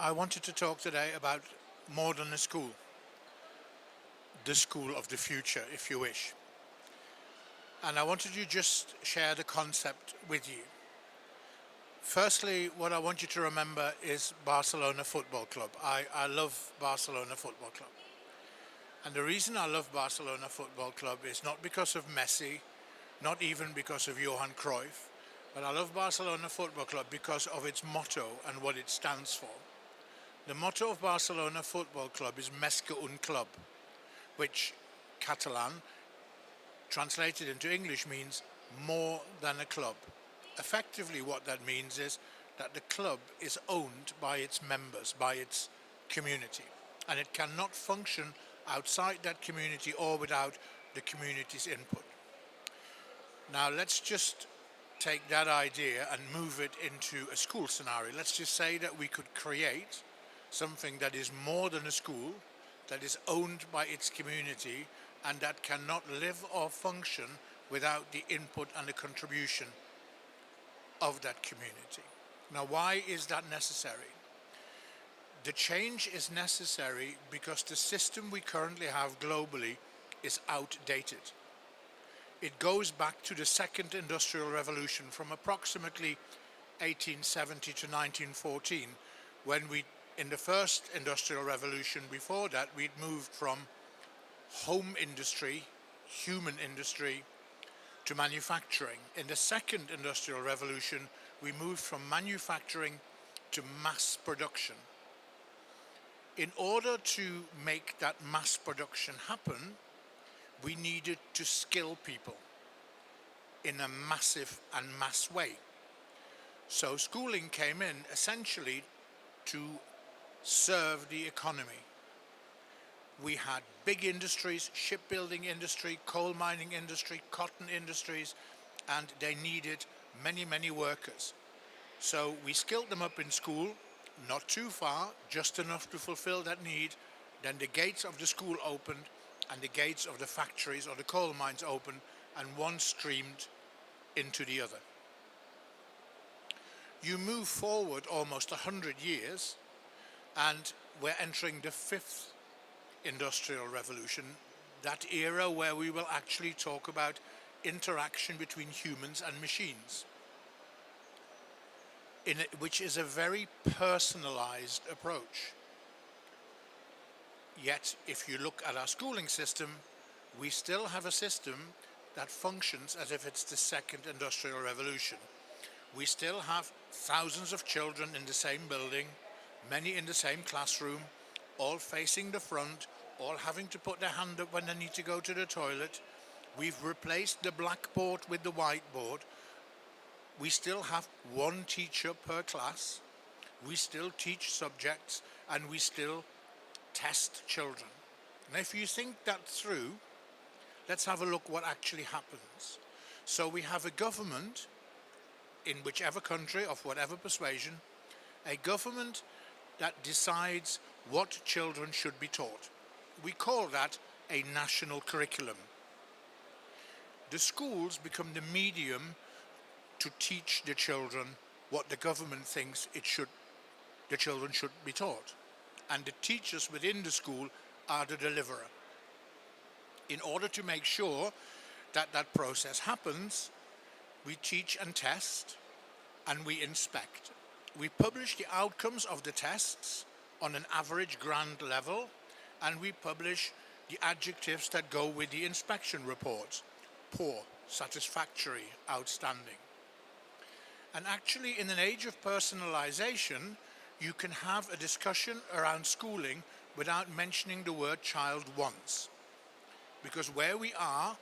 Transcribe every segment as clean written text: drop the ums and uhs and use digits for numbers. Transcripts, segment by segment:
I wanted to talk today about more than a school, the school of the future, if you wish. And I wanted to just share the concept with you. Firstly, what I want you to remember is Barcelona Football Club. I love Barcelona Football Club. And the reason I love Barcelona Football Club is not because of Messi, not even because of Johan Cruyff, but I love Barcelona Football Club because of its motto and what it stands for. The motto of Barcelona Football Club is Més que un club, which Catalan translated into English means more than a club. Effectively, what that means is that the club is owned by its members, by its community, and it cannot function outside that community or without the community's input. Now, let's just take that idea and move it into a school scenario. Let's just say that we could create something that is more than a school, that is owned by its community, and that cannot live or function without the input and the contribution of that community. Now, why is that necessary? The change is necessary because the system we currently have globally is outdated. It goes back to the second industrial revolution from approximately 1870 to 1914, when in the first industrial revolution before that, we'd moved from home industry, human industry, to manufacturing. In the second industrial revolution, we moved from manufacturing to mass production. In order to make that mass production happen, we needed to skill people in a massive and mass way. So schooling came in essentially to serve the economy. We had big industries, shipbuilding industry, coal mining industry, cotton industries, and they needed many, many workers. So we skilled them up in school, not too far, just enough to fulfill that need. Then the gates of the school opened and the gates of the factories or the coal mines opened, and one streamed into the other. You move forward almost 100 years and we're entering the fifth industrial revolution, that era where we will actually talk about interaction between humans and machines, which is a very personalized approach. Yet, if you look at our schooling system, we still have a system that functions as if it's the second industrial revolution. We still have thousands of children in the same building, many in the same classroom, all facing the front, all having to put their hand up when they need to go to the toilet. We've replaced the blackboard with the whiteboard. We still have one teacher per class. We still teach subjects, and we still test children. Now, if you think that through, let's have a look what actually happens. So we have a government in whichever country, of whatever persuasion, a government that decides what children should be taught. We call that a national curriculum. The schools become the medium to teach the children what the government thinks the children should be taught. And the teachers within the school are the deliverer. In order to make sure that that process happens, we teach and test, and we inspect. We publish the outcomes of the tests on an average grand level, and we publish the adjectives that go with the inspection reports: poor, satisfactory, outstanding. And actually, in an age of personalization, you can have a discussion around schooling without mentioning the word child once. Because where we are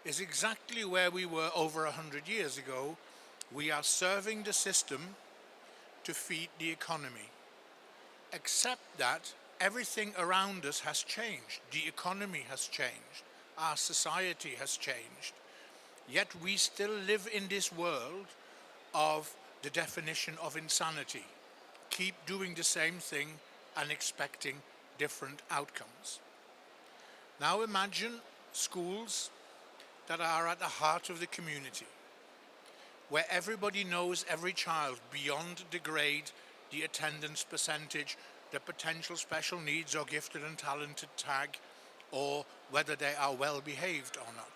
is exactly where we were over 100 years ago. We are serving the system to feed the economy. Except that everything around us has changed. The economy has changed. Our society has changed. Yet we still live in this world of the definition of insanity. Keep doing the same thing and expecting different outcomes. Now imagine schools that are at the heart of the community, where everybody knows every child beyond the grade the attendance percentage, the potential special needs or gifted and talented tag, or whether they are well behaved or not.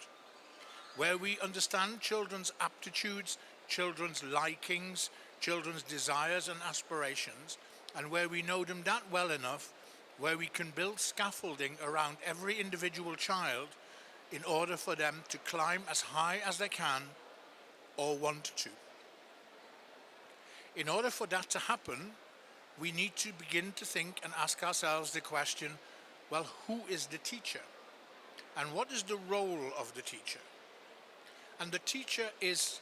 Where we understand children's aptitudes, children's likings, children's desires and aspirations, and where we know them that well enough, where we can build scaffolding around every individual child in order for them to climb as high as they can or want to. In order for that to happen, we need to begin to think and ask ourselves the question, well, who is the teacher? And what is the role of the teacher? And the teacher is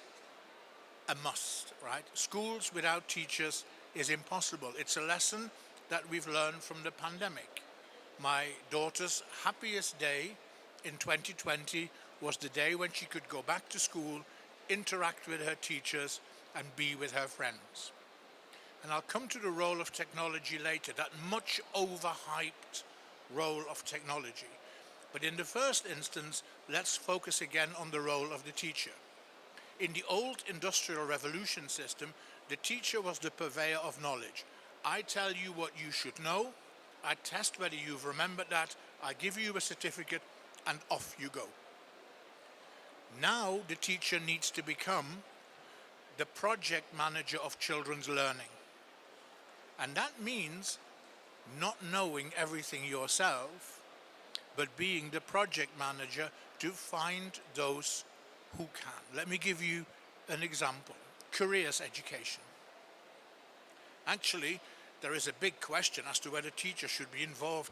a must, right? Schools without teachers is impossible. It's a lesson that we've learned from the pandemic. My daughter's happiest day in 2020 was the day when she could go back to school, interact with her teachers, and be with her friends. And I'll come to the role of technology later, that much overhyped role of technology. But in the first instance, let's focus again on the role of the teacher. In the old industrial revolution system, the teacher was the purveyor of knowledge. I tell you what you should know, I test whether you've remembered that, I give you a certificate, and off you go. Now the teacher needs to become the project manager of children's learning. And that means not knowing everything yourself, but being the project manager to find those who can. Let me give you an example. Careers education. Actually, there is a big question as to whether teachers should be involved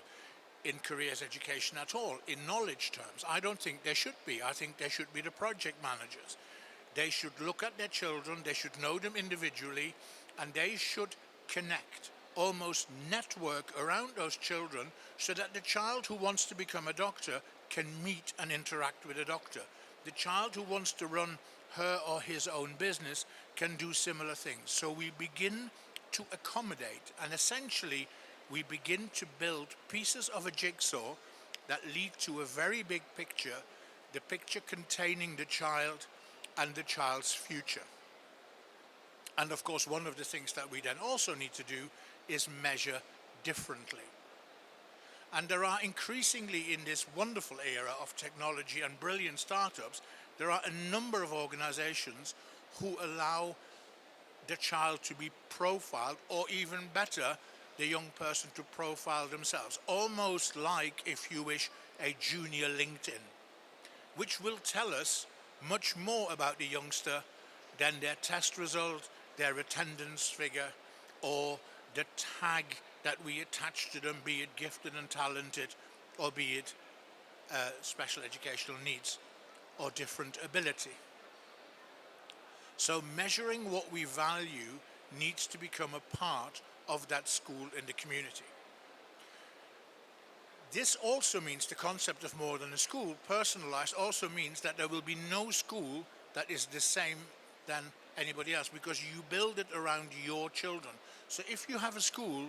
in careers education at all, in knowledge terms. I don't think they should be. I think they should be the project managers. They should look at their children, they should know them individually, and they should connect, almost network around those children so that the child who wants to become a doctor can meet and interact with a doctor. The child who wants to run her or his own business can do similar things. So we begin to accommodate, and essentially we begin to build pieces of a jigsaw that lead to a very big picture, the picture containing the child and the child's future. And of course, one of the things that we then also need to do is measure differently. And there are increasingly, in this wonderful era of technology and brilliant startups, there are a number of organizations who allow the child to be profiled, or even better, the young person to profile themselves, almost like, if you wish, a junior LinkedIn, which will tell us much more about the youngster than their test result, their attendance figure, or the tag that we attach to them, be it gifted and talented, or be it special educational needs or different ability. So measuring what we value needs to become a part of that school in the community. This also means the concept of more than a school, personalized, also means that there will be no school that is the same than anybody else, because you build it around your children. So if you have a school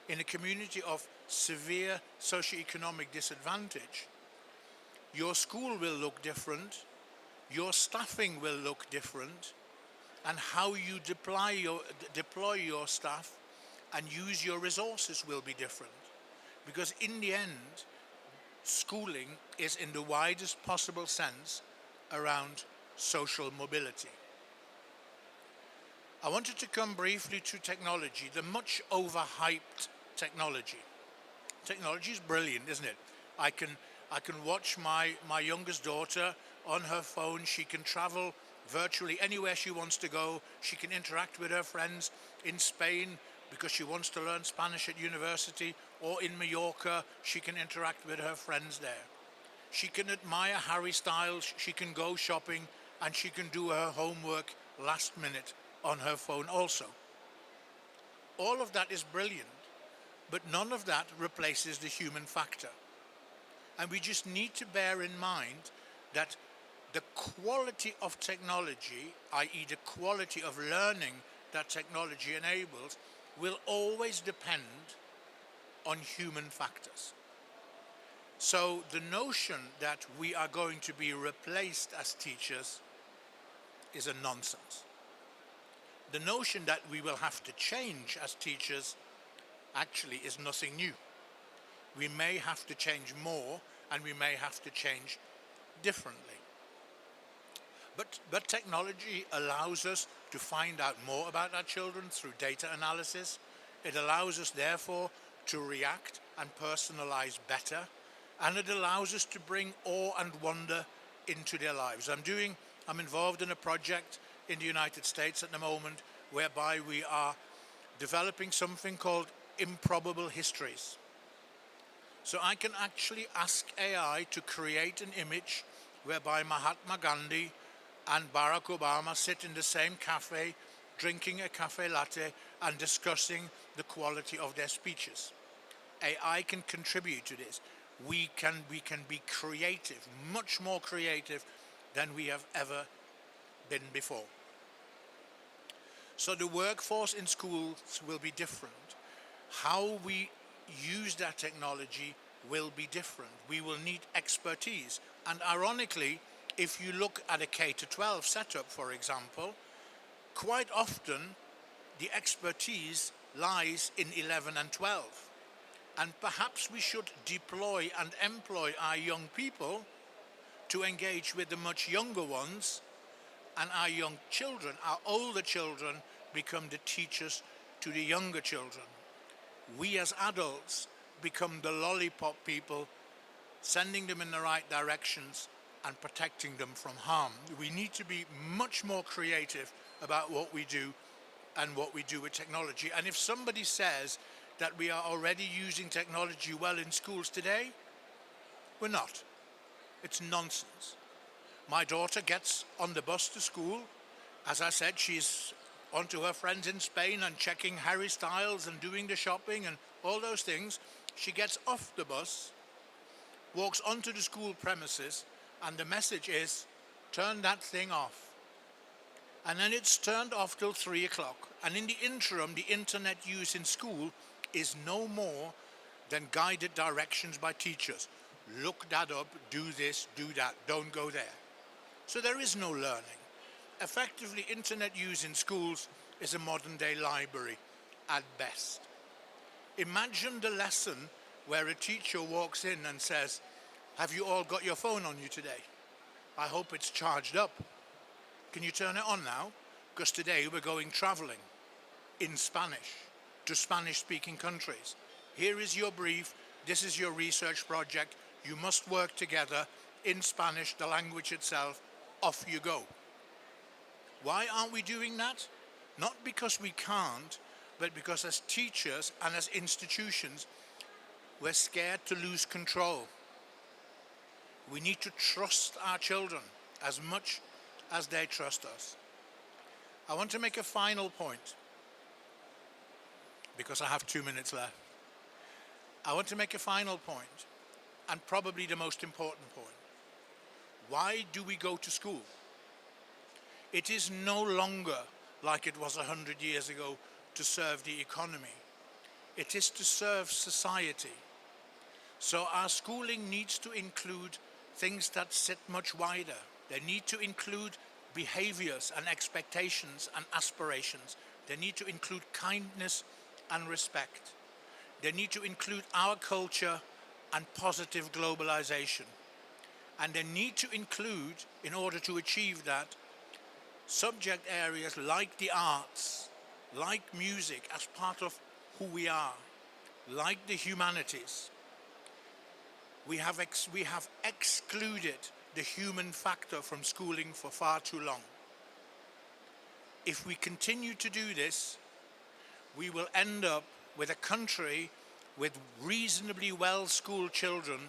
in a community of severe socioeconomic disadvantage, your school will look different, your staffing will look different, and how you deploy your staff and use your resources will be different. Because in the end, schooling is, in the widest possible sense, around social mobility. I wanted to come briefly to technology, the much overhyped technology. Technology is brilliant, isn't it? I can watch my youngest daughter on her phone. She can travel virtually anywhere she wants to go. She can interact with her friends in Spain because she wants to learn Spanish at university, or in Mallorca, she can interact with her friends there. She can admire Harry Styles, she can go shopping, and she can do her homework last minute on her phone also. All of that is brilliant, but none of that replaces the human factor. And we just need to bear in mind that the quality of technology, i.e. the quality of learning that technology enables, will always depend on human factors. So the notion that we are going to be replaced as teachers is a nonsense. The notion that we will have to change as teachers actually is nothing new. We may have to change more, and we may have to change differently. But technology allows us to find out more about our children through data analysis. It allows us, therefore, to react and personalize better, and it allows us to bring awe and wonder into their lives. I'm involved in a project in the United States at the moment whereby we are developing something called improbable histories. So I can actually ask AI to create an image whereby Mahatma Gandhi and Barack Obama sit in the same cafe, drinking a cafe latte and discussing the quality of their speeches. AI can contribute to this. We can be creative, much more creative than we have ever been before. So the workforce in schools will be different. How we use that technology will be different. We will need expertise. And ironically, if you look at a K-12 setup, for example, quite often the expertise lies in 11 and 12. And perhaps we should deploy and employ our young people to engage with the much younger ones, and our young children, our older children, become the teachers to the younger children. We as adults become the lollipop people, sending them in the right directions and protecting them from harm. We need to be much more creative about what we do and what we do with technology. And if somebody says that we are already using technology well in schools today, we're not. It's nonsense. My daughter gets on the bus to school. As I said, she's on to her friends in Spain and checking Harry Styles and doing the shopping and all those things. She gets off the bus, walks onto the school premises, and the message is, turn that thing off. And then it's turned off till 3 o'clock. And in the interim, the internet use in school is no more than guided directions by teachers. Look that up, do this, do that, don't go there. So there is no learning. Effectively, internet use in schools is a modern day library at best. Imagine the lesson where a teacher walks in and says, have you all got your phone on you today? I hope it's charged up. Can you turn it on now? Because today we're going traveling in Spanish to Spanish-speaking countries. Here is your brief. This is your research project. You must work together in Spanish, the language itself. Off you go. Why aren't we doing that? Not because we can't, but because as teachers and as institutions, we're scared to lose control. We need to trust our children as much as they trust us. I want to make a final point, because I have 2 minutes left. I want to make a final point, and probably the most important point. Why do we go to school? It is no longer like it was 100 years ago to serve the economy. It is to serve society. So our schooling needs to include things that sit much wider. They need to include behaviors and expectations and aspirations. They need to include kindness and respect. They need to include our culture and positive globalization. And they need to include, in order to achieve that, subject areas like the arts, like music as part of who we are, like the humanities. We have excluded the human factor from schooling for far too long. If we continue to do this, we will end up with a country with reasonably well-schooled children,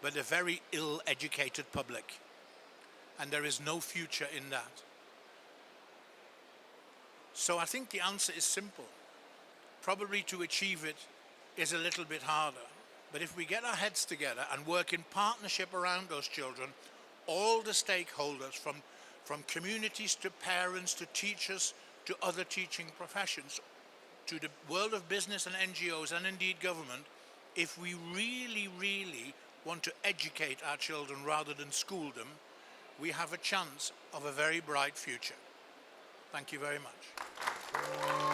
but a very ill-educated public. And there is no future in that. So I think the answer is simple. Probably to achieve it is a little bit harder. But if we get our heads together and work in partnership around those children, all the stakeholders, from communities to parents to teachers to other teaching professions, to the world of business and NGOs and indeed government, if we really, really want to educate our children rather than school them, we have a chance of a very bright future. Thank you very much.